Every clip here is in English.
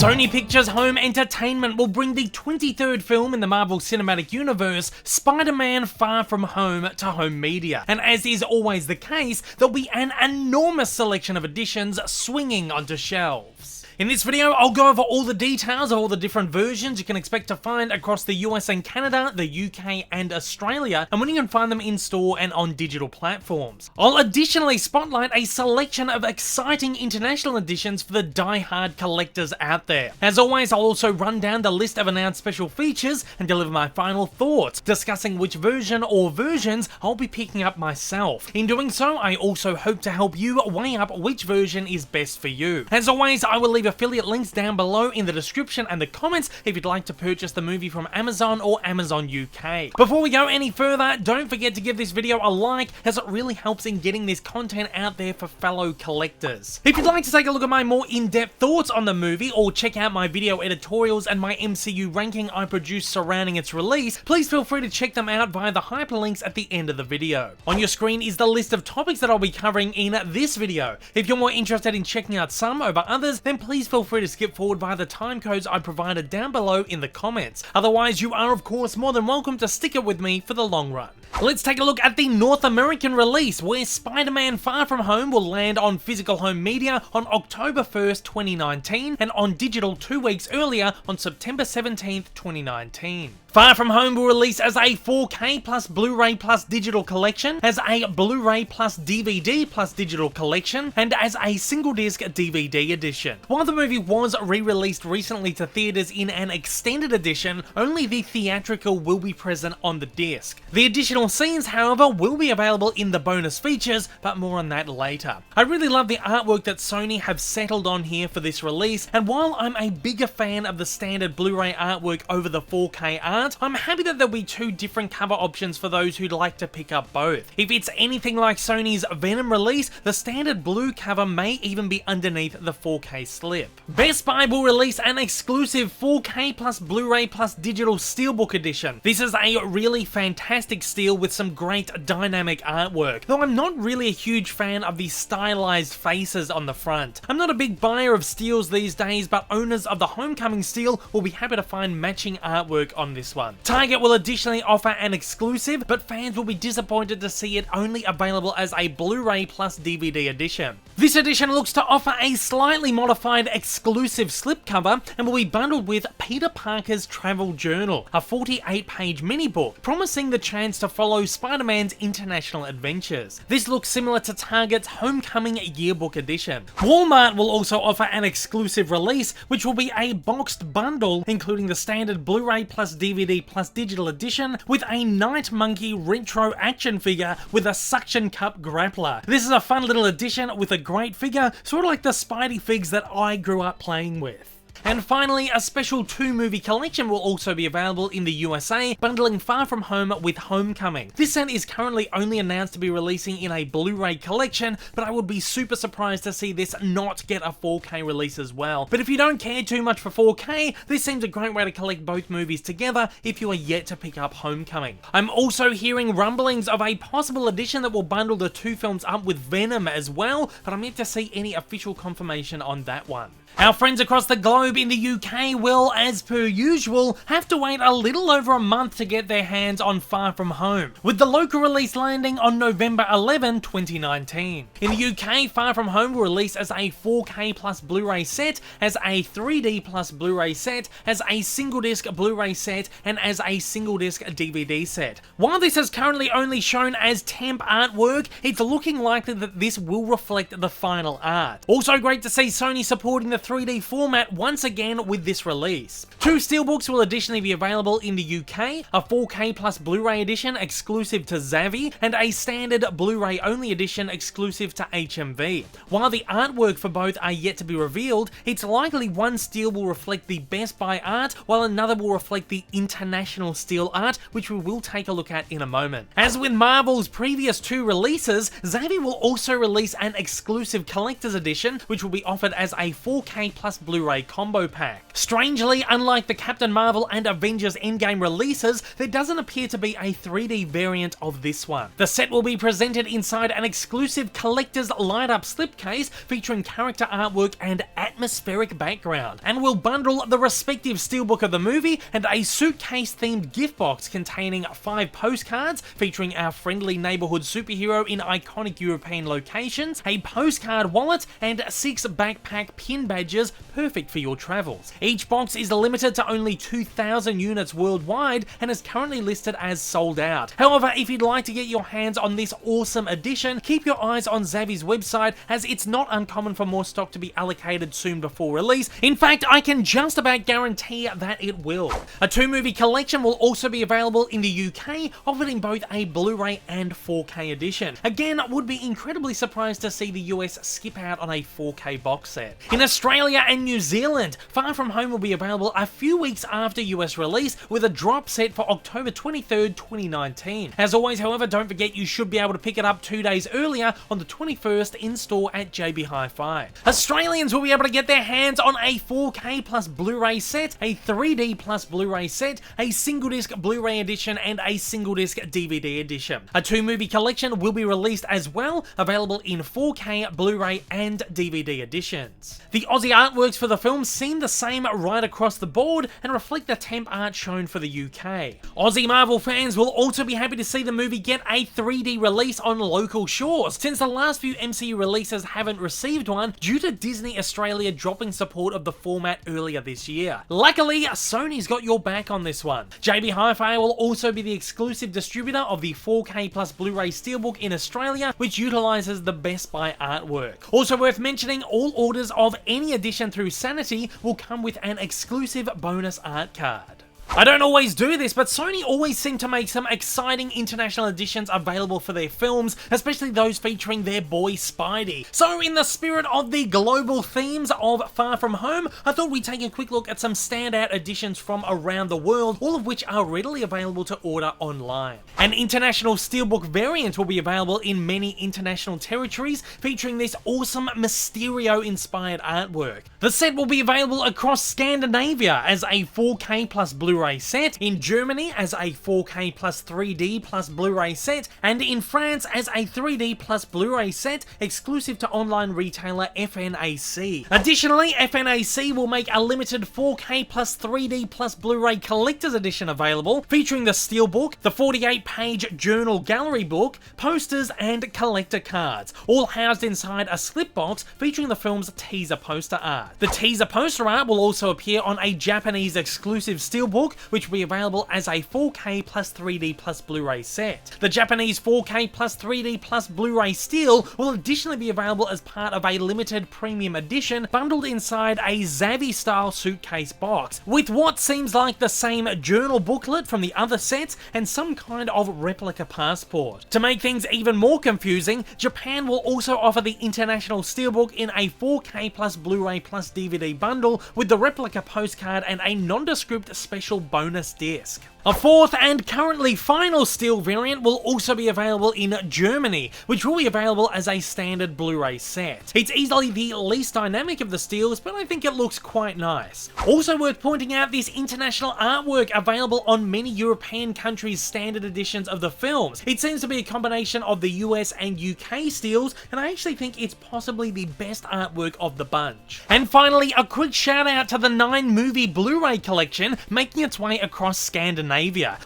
Sony Pictures Home Entertainment will bring the 23rd film in the Marvel Cinematic Universe, Spider-Man Far From Home, to home media. And as is always the case, there'll be an enormous selection of editions swinging onto shelves. In this video, I'll go over all the details of all the different versions you can expect to find across the US and Canada, the UK and Australia, and when you can find them in store and on digital platforms. I'll additionally spotlight a selection of exciting international editions for the die-hard collectors out there. As always, I'll also run down the list of announced special features and deliver my final thoughts, discussing which version or versions I'll be picking up myself. In doing so, I also hope to help you weigh up which version is best for you. As always, I will leave affiliate links down below in the description and the comments if you'd like to purchase the movie from Amazon or Amazon UK. Before we go any further, don't forget to give this video a like, as it really helps in getting this content out there for fellow collectors. If you'd like to take a look at my more in-depth thoughts on the movie, or check out my video editorials and my MCU ranking I produced surrounding its release, please feel free to check them out via the hyperlinks at the end of the video. On your screen is the list of topics that I'll be covering in this video. If you're more interested in checking out some over others, then please feel free to skip forward via the time codes I provided down below in the comments. Otherwise, you are of course more than welcome to stick it with me for the long run. Let's take a look at the North American release, where Spider-Man Far From Home will land on physical home media on October 1st, 2019, and on digital 2 weeks earlier on September 17th, 2019. Far From Home will release as a 4K plus Blu-ray plus digital collection, as a Blu-ray plus DVD plus digital collection, and as a single disc DVD edition. While the movie was re-released recently to theaters in an extended edition, only the theatrical will be present on the disc. The additional scenes, however, will be available in the bonus features, but more on that later. I really love the artwork that Sony have settled on here for this release, and while I'm a bigger fan of the standard Blu-ray artwork over the 4K art, I'm happy that there'll be two different cover options for those who'd like to pick up both. If it's anything like Sony's Venom release, the standard blue cover may even be underneath the 4K slip. Best Buy will release an exclusive 4K plus Blu-ray plus digital steelbook edition. This is a really fantastic steel with some great dynamic artwork, though I'm not really a huge fan of the stylized faces on the front. I'm not a big buyer of steels these days, but owners of the Homecoming steel will be happy to find matching artwork on this one. Target will additionally offer an exclusive, but fans will be disappointed to see it only available as a Blu-ray plus DVD edition. This edition looks to offer a slightly modified exclusive slipcover and will be bundled with Peter Parker's Travel Journal, a 48-page mini-book, promising the chance to follow Spider-Man's international adventures. This looks similar to Target's Homecoming Yearbook edition. Wal-Mart will also offer an exclusive release, which will be a boxed bundle including the standard Blu-ray plus DVD plus digital edition with a Night Monkey retro action figure with a suction cup grappler. This is a fun little addition with a great figure, sort of like the Spidey figs that I grew up playing with. And finally, a special 2-movie collection will also be available in the USA, bundling Far From Home with Homecoming. This set is currently only announced to be releasing in a Blu-ray collection, but I would be super surprised to see this not get a 4K release as well. But if you don't care too much for 4K, this seems a great way to collect both movies together if you are yet to pick up Homecoming. I'm also hearing rumblings of a possible edition that will bundle the two films up with Venom as well, but I'm yet to see any official confirmation on that one. Our friends across the globe in the UK will, as per usual, have to wait a little over a month to get their hands on Far From Home, with the local release landing on November 11, 2019. In the UK, Far From Home will release as a 4K plus Blu-ray set, as a 3D plus Blu-ray set, as a single disc Blu-ray set, and as a single disc DVD set. While this is currently only shown as temp artwork, it's looking likely that this will reflect the final art. Also great to see Sony supporting the 3D format once again with this release. 2 steelbooks will additionally be available in the UK, a 4K plus Blu-ray edition exclusive to Zavvi, and a standard Blu-ray only edition exclusive to HMV. While the artwork for both are yet to be revealed, it's likely one steel will reflect the Best Buy art, while another will reflect the international steel art, which we will take a look at in a moment. As with Marvel's previous 2 releases, Zavvi will also release an exclusive collector's edition, which will be offered as a 4K plus Blu-ray copy. combo pack. Strangely, unlike the Captain Marvel and Avengers Endgame releases, there doesn't appear to be a 3D variant of this one. The set will be presented inside an exclusive collector's light-up slipcase featuring character artwork and atmospheric background, and will bundle the respective steelbook of the movie and a suitcase-themed gift box containing 5 postcards featuring our friendly neighborhood superhero in iconic European locations, a postcard wallet, and 6 backpack pin badges perfect for your travels. Each box is limited to only 2,000 units worldwide and is currently listed as sold out. However, if you'd like to get your hands on this awesome edition, keep your eyes on Zavvi's website, as it's not uncommon for more stock to be allocated soon before release. In fact, I can just about guarantee that it will. A 2-movie collection will also be available in the UK, offered in both a Blu-ray and 4K edition. Again, I would be incredibly surprised to see the US skip out on a 4K box set. In Australia and New Zealand, Far From Home will be available a few weeks after US release, with a drop set for October 23rd, 2019. As always, however, don't forget you should be able to pick it up 2 days earlier on the 21st in-store at JB Hi-Fi. Australians will be able to get their hands on a 4K plus Blu-ray set, a 3D plus Blu-ray set, a single-disc Blu-ray edition, and a single-disc DVD edition. A 2-movie collection will be released as well, available in 4K, Blu-ray, and DVD editions. The Aussie artworks for the film seem the same right across the board and reflect the temp art shown for the UK. Aussie Marvel fans will also be happy to see the movie get a 3D release on local shores, since the last few MCU releases haven't received one due to Disney Australia dropping support of the format earlier this year. Luckily, Sony's got your back on this one. JB Hi-Fi will also be the exclusive distributor of the 4K plus Blu-ray Steelbook in Australia, which utilises the Best Buy artwork. Also worth mentioning, all orders of any edition through Sanity will come with an exclusive bonus art card. I don't always do this, but Sony always seem to make some exciting international editions available for their films, especially those featuring their boy Spidey. So in the spirit of the global themes of Far From Home, I thought we'd take a quick look at some standout editions from around the world, all of which are readily available to order online. An international steelbook variant will be available in many international territories, featuring this awesome Mysterio-inspired artwork. The set will be available across Scandinavia as a 4K plus Blu-ray set, in Germany as a 4K plus 3D plus Blu-ray set, and in France as a 3D plus Blu-ray set exclusive to online retailer FNAC. Additionally, FNAC will make a limited 4K plus 3D plus Blu-ray collector's edition available, featuring the steelbook, the 48-page journal gallery book, posters, and collector cards, all housed inside a slip box featuring the film's teaser poster art. The teaser poster art will also appear on a Japanese exclusive steelbook, which will be available as a 4K plus 3D plus Blu-ray set. The Japanese 4K plus 3D plus Blu-ray steel will additionally be available as part of a limited premium edition bundled inside a Zavvi style suitcase box, with what seems like the same journal booklet from the other sets and some kind of replica passport. To make things even more confusing, Japan will also offer the international steelbook in a 4K plus Blu-ray plus DVD bundle with the replica postcard and a nondescript special bonus disc. A fourth and currently final steel variant will also be available in Germany, which will be available as a standard Blu-ray set. It's easily the least dynamic of the steels, but I think it looks quite nice. Also worth pointing out, this international artwork available on many European countries' standard editions of the films. It seems to be a combination of the US and UK steels, and I actually think it's possibly the best artwork of the bunch. And finally, a quick shout out to the 9-movie Blu-ray collection making its way across Scandinavia,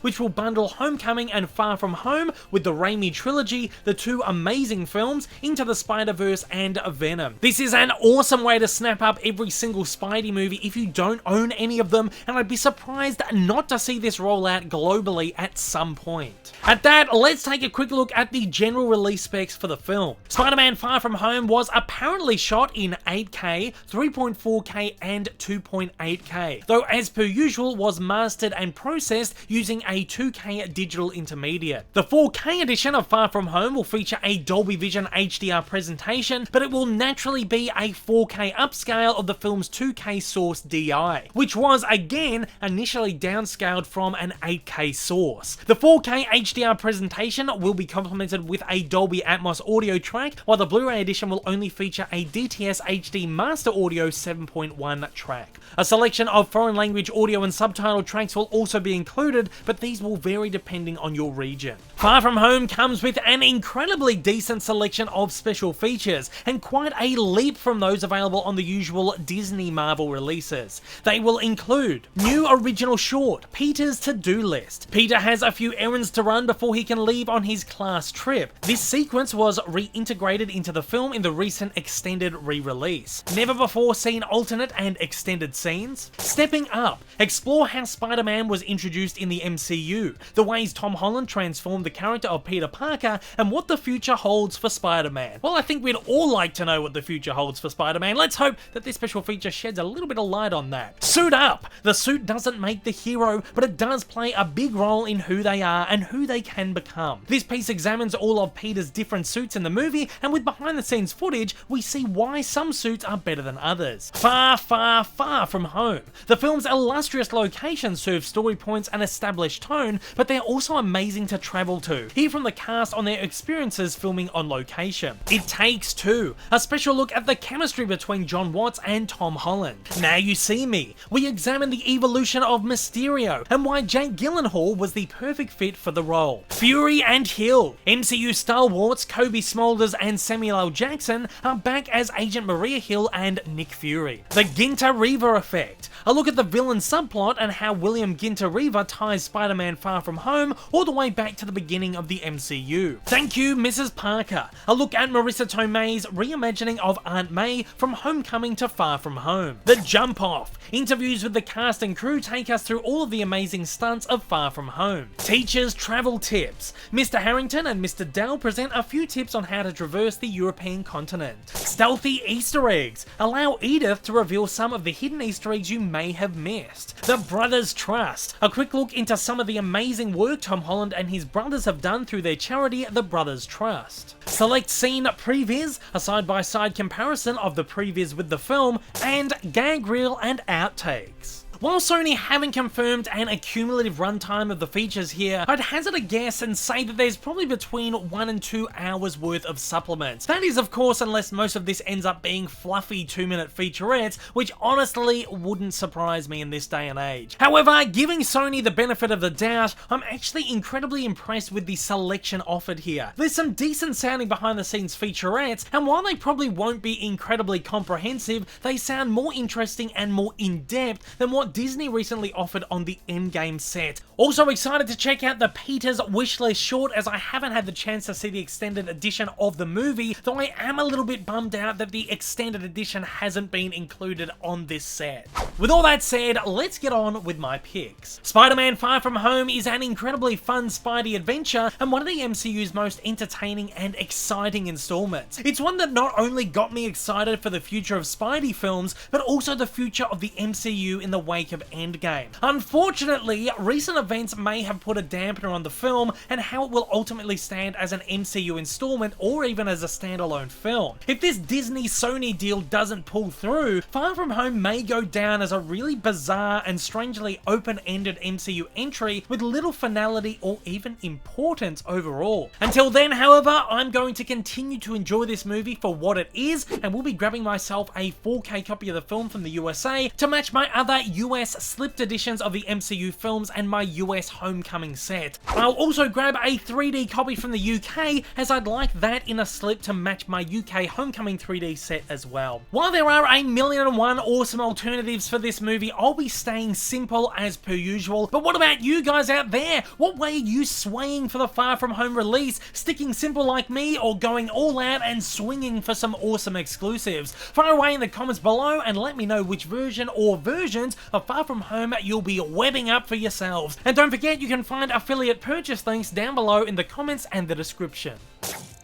which will bundle Homecoming and Far From Home with the Raimi trilogy, the 2 amazing films, Into the Spider-Verse and Venom. This is an awesome way to snap up every single Spidey movie if you don't own any of them, and I'd be surprised not to see this roll out globally at some point. At that, let's take a quick look at the general release specs for the film. Spider-Man Far From Home was apparently shot in 8K, 3.4K and 2.8K, though as per usual was mastered and processed using a 2K digital intermediate. The 4K edition of Far From Home will feature a Dolby Vision HDR presentation, but it will naturally be a 4K upscale of the film's 2K source DI, which was, again, initially downscaled from an 8K source. The 4K HDR presentation will be complemented with a Dolby Atmos audio track, while the Blu-ray edition will only feature a DTS HD Master Audio 7.1 track. A selection of foreign language audio and subtitle tracks will also be included, but these will vary depending on your region. Far From Home comes with an incredibly decent selection of special features, and quite a leap from those available on the usual Disney Marvel releases. They will include new original short, Peter's to-do list. Peter has a few errands to run before he can leave on his class trip. This sequence was reintegrated into the film in the recent extended re-release. Never before seen alternate and extended scenes. Stepping up, explore how Spider-Man was introduced in the MCU, the ways Tom Holland transformed the character of Peter Parker, and what the future holds for Spider-Man. Well, I think we'd all like to know what the future holds for Spider-Man. Let's hope that this special feature sheds a little bit of light on that. Suit up! The suit doesn't make the hero, but it does play a big role in who they are and who they can become. This piece examines all of Peter's different suits in the movie, and with behind-the-scenes footage, we see why some suits are better than others. Far, far, far from home. The film's illustrious locations serve story points and established tone, but they're also amazing to travel to. Hear from the cast on their experiences filming on location. It Takes Two, a special look at the chemistry between John Watts and Tom Holland. Now You See Me, we examine the evolution of Mysterio and why Jake Gyllenhaal was the perfect fit for the role. Fury and Hill, MCU stalwarts Kobe Smulders and Samuel L. Jackson are back as Agent Maria Hill and Nick Fury. The Ginter Reaver Effect, a look at the villain subplot and how William Ginter Reaver ties Spider-Man Far From Home all the way back to the beginning of the MCU. Thank You, Mrs. Parker, a look at Marissa Tomei's reimagining of Aunt May from Homecoming to Far From Home. The Jump Off, interviews with the cast and crew take us through all of the amazing stunts of Far From Home. Teachers Travel Tips, Mr. Harrington and Mr. Dell present a few tips on how to traverse the European continent. Stealthy Easter Eggs, allow Edith to reveal some of the hidden Easter eggs you may have missed. The Brothers Trust, a quick look into some of the amazing work Tom Holland and his brothers have done through their charity, the Brothers Trust. Select Scene Previs, a side-by-side comparison of the previs with the film, and gag reel and outtakes. While Sony haven't confirmed an accumulative runtime of the features here, I'd hazard a guess and say that there's probably between 1 and 2 hours worth of supplements. That is, of course, unless most of this ends up being fluffy 2-minute featurettes, which honestly wouldn't surprise me in this day and age. However, giving Sony the benefit of the doubt, I'm actually incredibly impressed with the selection offered here. There's some decent sounding behind the scenes featurettes, and while they probably won't be incredibly comprehensive, they sound more interesting and more in-depth than what Disney recently offered on the Endgame set. Also excited to check out the Peter's Wishlist short, as I haven't had the chance to see the extended edition of the movie, though I am a little bit bummed out that the extended edition hasn't been included on this set. With all that said, let's get on with my picks. Spider-Man Far From Home is an incredibly fun Spidey adventure and one of the MCU's most entertaining and exciting installments. It's one that not only got me excited for the future of Spidey films, but also the future of the MCU in the wake of Endgame. Unfortunately, recent events may have put a dampener on the film and how it will ultimately stand as an MCU installment or even as a standalone film. If this Disney-Sony deal doesn't pull through, Far From Home may go down as a really bizarre and strangely open-ended MCU entry with little finality or even importance overall. Until then, however, I'm going to continue to enjoy this movie for what it is, and will be grabbing myself a 4K copy of the film from the USA to match my other US slipped editions of the MCU films and my US Homecoming set. I'll also grab a 3D copy from the UK, as I'd like that in a slip to match my UK Homecoming 3D set as well. While there are a million and one awesome alternatives for this movie, I'll be staying simple as per usual. But what about you guys out there? What way are you swaying for the Far From Home release? Sticking simple like me, or going all out and swinging for some awesome exclusives? Fire away in the comments below and let me know which version or versions of Far From Home you'll be webbing up for yourselves. And don't forget, you can find affiliate purchase links down below in the comments and the description.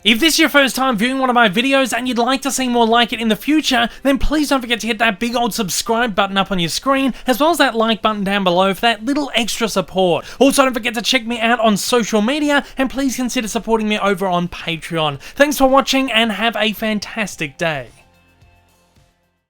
If this is your first time viewing one of my videos and you'd like to see more like it in the future, then please don't forget to hit that big old subscribe button up on your screen, as well as that like button down below for that little extra support. Also, don't forget to check me out on social media, and please consider supporting me over on Patreon. Thanks for watching and have a fantastic day.